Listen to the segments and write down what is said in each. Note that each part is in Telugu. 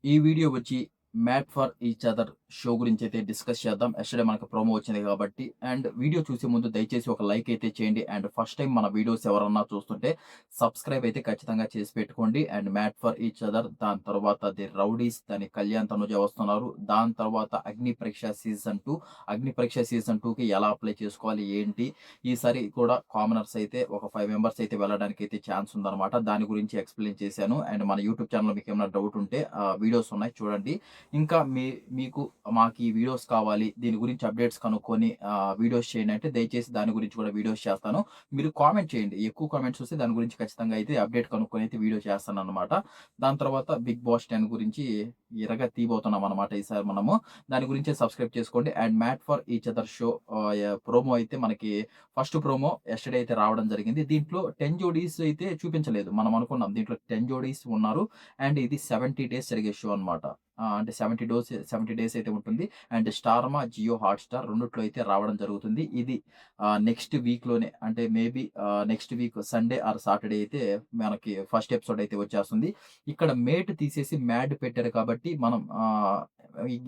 ఈ వీడియో వచ్చి 'mad for each other' show గురించైతే డిస్కస్ చేద్దాం. యెస్టర్‌డే మనకు ప్రోమో వచ్చింది కాబట్టి. అండ్ వీడియో చూసే ముందు దయచేసి ఒక లైక్ అయితే చేయండి. అండ్ ఫస్ట్ టైమ్ మన వీడియోస్ ఎవరన్నా చూస్తుంటే సబ్స్క్రైబ్ అయితే ఖచ్చితంగా చేసి పెట్టుకోండి. And 'mad for each other' దాని తర్వాత 'ది రౌడీస్' దానికి కళ్యాణ్, తనుజ వస్తున్నారు. దాని తర్వాత 'అగ్ని పరీక్ష సీజన్ 2' 'అగ్ని పరీక్ష సీజన్ 2కి ఎలా అప్లై చేసుకోవాలి ఏంటి? ఈసారి కూడా కామనర్స్ అయితే ఒక 5 మెంబర్స్ అయితే వెళ్ళడానికైతే ఛాన్స్ ఉందన్నమాట. దాని గురించి ఎక్స్‌ప్లెయిన్ చేశాను. అండ్ మన యూట్యూబ్ ఛానెల్‌లో మీకేమైనా డౌట్ ఉంటే వీడియోస్ ఉన్నాయి చూడండి. ఇంకా మీకు మాకు ఈ వీడియోస్ కావాలి, దీని గురించి అప్డేట్స్ కనుక్కొని వీడియోస్ చేయండి అంటే దయచేసి దాని గురించి కూడా వీడియోస్ చేస్తాను. మీరు కామెంట్ చేయండి. ఎక్కువ కామెంట్స్ వస్తే దాని గురించి ఖచ్చితంగా అయితే అప్డేట్ కనుక్కొని అయితే వీడియో చేస్తానన్నమాట. దాని తర్వాత 'బిగ్ బాస్ 10' గురించి తీయబోతున్నాం అన్నమాట ఈసారి మనము. దాని గురించే సబ్స్క్రైబ్ చేసుకోండి. And 'mad for each other' show promo అయితే మనకి ఫస్ట్ ప్రోమో యెస్టర్‌డే అయితే రావడం జరిగింది. దీంట్లో 10 జోడీస్ అయితే చూపించలేదు. మనం అనుకున్నాం దీంట్లో 10 జోడీస్ ఉన్నారు. అండ్ ఇది 70 డేస్ జరిగే షో అన్నమాట. అంటే 70 డేస్ అయితే ఉంటుంది. అండ్ స్టార్మా, జియో హాట్‌స్టార్ రెండిట్లో అయితే రావడం జరుగుతుంది. ఇది నెక్స్ట్ వీక్‌లోనే అంటే maybe next week Sunday or Saturday అయితే మనకి ఫస్ట్ ఎపిసోడ్ అయితే వచ్చేస్తుంది. ఇక్కడ మేట్ తీసేసి మ్యాడ్ పెట్టారు కాబట్టి మనం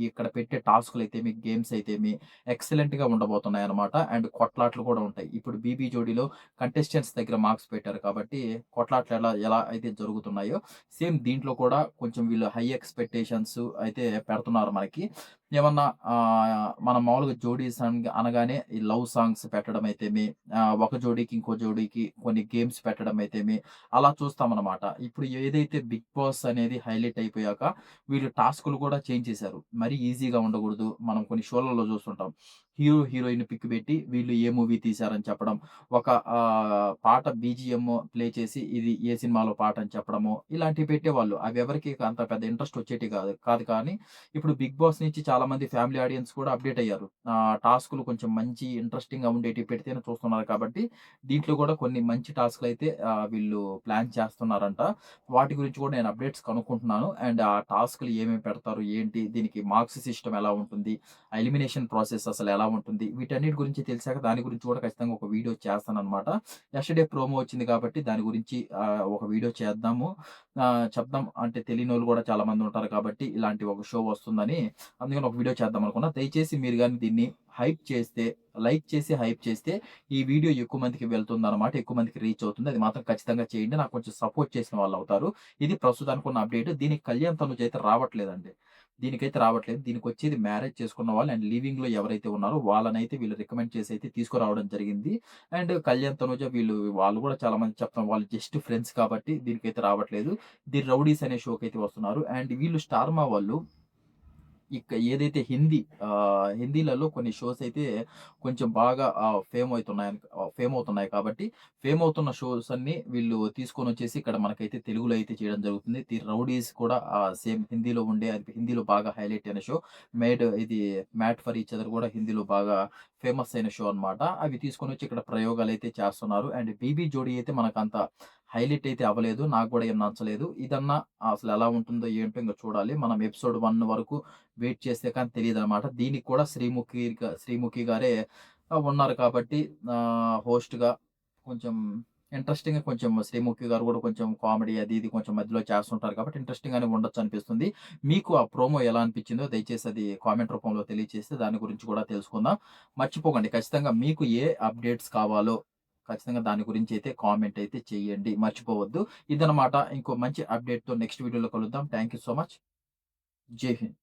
ఇక్కడ పెట్టే టాస్క్‌లైతేమి, గేమ్స్ అయితేమి ఎక్సలెంట్‌గా ఉండబోతున్నాయన్నమాట. అండ్ కొట్లాట్లు కూడా ఉంటాయి. ఇప్పుడు 'బీబీ జోడీలో' కంటెస్టెంట్స్ దగ్గర మార్క్స్ పెట్టారు కాబట్టి కొట్లాట్లు ఎలా ఎలా అయితే జరుగుతున్నాయో సేమ్ దీంట్లో కూడా కొంచెం వీళ్ళు హై ఎక్స్‌పెక్టేషన్స్ అయితే పెడుతున్నారు మనకి. ఏమన్నా మనం మామూలుగా జోడీస్ అనగానే ఈ లవ్ సాంగ్స్ పెట్టడం అయితేమి, ఒక జోడీకి ఇంకో జోడీకి కొన్ని గేమ్స్ పెట్టడం అయితేమి, అలా చూస్తామనమాట. ఇప్పుడు ఏదైతే 'బిగ్ బాస్' అనేది హైలైట్ అయిపోయాక వీళ్ళు టాస్క్‌లు కూడా చేంజ్ చేశారు. మరీ ఈజీగా ఉండకూడదు. మనం కొన్ని షోలలో చూస్తుంటాం. హీరో, హీరోయిన్ పిక్ పెట్టి వీళ్ళు ఏ మూవీ తీశారని చెప్పడం. ఒక పాట బీజీఎం ప్లే చేసి ఇది ఏ సినిమాలో పాట అని చెప్పడము. ఇలాంటివి పెట్టేవాళ్ళు. అవి ఎవరికీ అంత పెద్ద ఇంట్రెస్ట్ వచ్చేటివి కాదు కాదు కానీ ఇప్పుడు 'బిగ్ బాస్' నుంచి చాలామంది ఫ్యామిలీ ఆడియన్స్ కూడా అప్‌డేట్ అయ్యారు. టాస్క్‌లు కొంచెం మంచి ఇంట్రెస్టింగ్‌గా ఉండేటివి పెడితేనే చూస్తున్నారు కాబట్టి దీంట్లో కూడా కొన్ని మంచి టాస్క్‌లయితే వీళ్ళు ప్లాన్ చేస్తున్నారంట. వాటి గురించి కూడా నేను అప్డేట్స్ కనుక్కుంటున్నాను. అండ్ ఆ టాస్క్‌లు ఏమేమి పెడతారు? ఏంటి? దీనికి మార్క్స్ సిస్టమ్ ఎలా ఉంటుంది? ఆ ఎలిమినేషన్ ప్రాసెస్ అసలు ఎలా ఉంటుంది? వీటన్నిటి గురించి తెలిసాక దాని గురించి కూడా ఖచ్చితంగా ఒక వీడియో చేస్తాననమాట. యెస్టర్‌డే ప్రోమో వచ్చింది కాబట్టి దాని గురించి ఒక వీడియో చేద్దాము. చెప్దాం అంటే తెలియనోళ్ళు కూడా చాలా మంది ఉంటారు కాబట్టి ఇలాంటి ఒక షో వస్తుందని అందుకని ఒక వీడియో చేద్దాం అనుకున్నా. దయచేసి మీరు గాని దీన్ని హైప్ చేస్తే, లైక్ చేసి హైప్ చేస్తే ఈ వీడియో ఎక్కువ మందికి వెళ్తుందనమాట. ఎక్కువ మందికి రీచ్ అవుతుంది. అది మాత్రం ఖచ్చితంగా చేయండి. నాకు కొంచెం సపోర్ట్ చేసిన వాళ్ళవుతారు. ఇది ప్రస్తుతానికి ఉన్న అప్డేట్. దీనికి కళ్యాణ్, తనుజ అయితే రావట్లేదండి. దీనికైతే రావట్లేదు. దీనికొచ్చేది మ్యారేజ్ చేసుకున్న వాళ్ళు అండ్ లివింగ్‌లో ఎవరైతే ఉన్నారో వాళ్ళనైతే వీళ్ళు రికమెండ్ చేసి అయితే తీసుకురావడం జరిగింది. అండ్ కళ్యాణ్, తనుజ వాళ్ళు కూడా చాలా మంది చెప్తున్నారు. వాళ్ళు జస్ట్ ఫ్రెండ్స్ కాబట్టి దీనికైతే రావట్లేదు. 'ది రౌడీస్' అనే షోకైతే వస్తున్నారు. అండ్ వీళ్ళు స్టార్మా వాళ్ళు ఏదైతే హిందీలలో కొన్ని షోస్ అయితే కొంచెం బాగా ఫేమ్ అవుతున్నాయి కాబట్టి, ఫేమ్ అవుతున్న షోస్ అన్నీ వీళ్ళు తీసుకొనొచ్చేసి ఇక్కడ మనకైతే తెలుగులో అయితే చేయడం జరుగుతుంది. 'ది రౌడీస్' కూడా సేమ్ హిందీలో అది హిందీలో బాగా హైలైట్ అయిన షో. ఇది 'మ్యాడ్ ఫర్ ఈచ్ అదర్' కూడా హిందీలో బాగా ఫేమస్ అయిన షో అన్నమాట. అవి తీసుకొనొచ్చి ఇక్కడ ప్రయోగాలైతే చేస్తున్నారు. అండ్ 'బీబీ జోడీ' అయితే మనకంత హైలైట్ అయితే అవ్వలేదు. నాకు గూడా ఏం నచ్చలేదు. ఇదన్నా అసలెలా ఉంటుందో ఏంటో ఇంక చూడాలి. మనం ఎపిసోడ్ 1 వరకు వెయిట్ చేస్తే కానీ తెలీదనమాట. దీనికి కూడా శ్రీముఖి గారే ఉన్నారు కాబట్టి హోస్ట్‌గా కొంచెం ఇంట్రెస్టింగ్‌గా కొంచెం శ్రీముఖి గారు గూడా కొంచెం కామెడీ అది ఇది కొంచెం మధ్యలో చేస్తుంటారు కాబట్టి ఇంట్రెస్టింగ్‌గానే ఉండొచ్చనిపిస్తుంది. మీకు ఆ ప్రోమో ఎలా అనిపించిందో దయచేసి అది కామెంట్ రూపంలో తెలియజేస్తే దాని గురించి కూడా తెలుసుకుందాం. మర్చిపోకండి ఖచ్చితంగా మీకు ఏ అప్డేట్స్ కావాలో ఖచ్చితంగా దాని గురించి అయితే కామెంట్ అయితే చేయండి. మర్చిపోవద్దు. ఇదనమాట ఇంకో మంచి అప్డేట్‌తో నెక్స్ట్ వీడియోలో కలుద్దాం. Thank you so much. జై హింద్.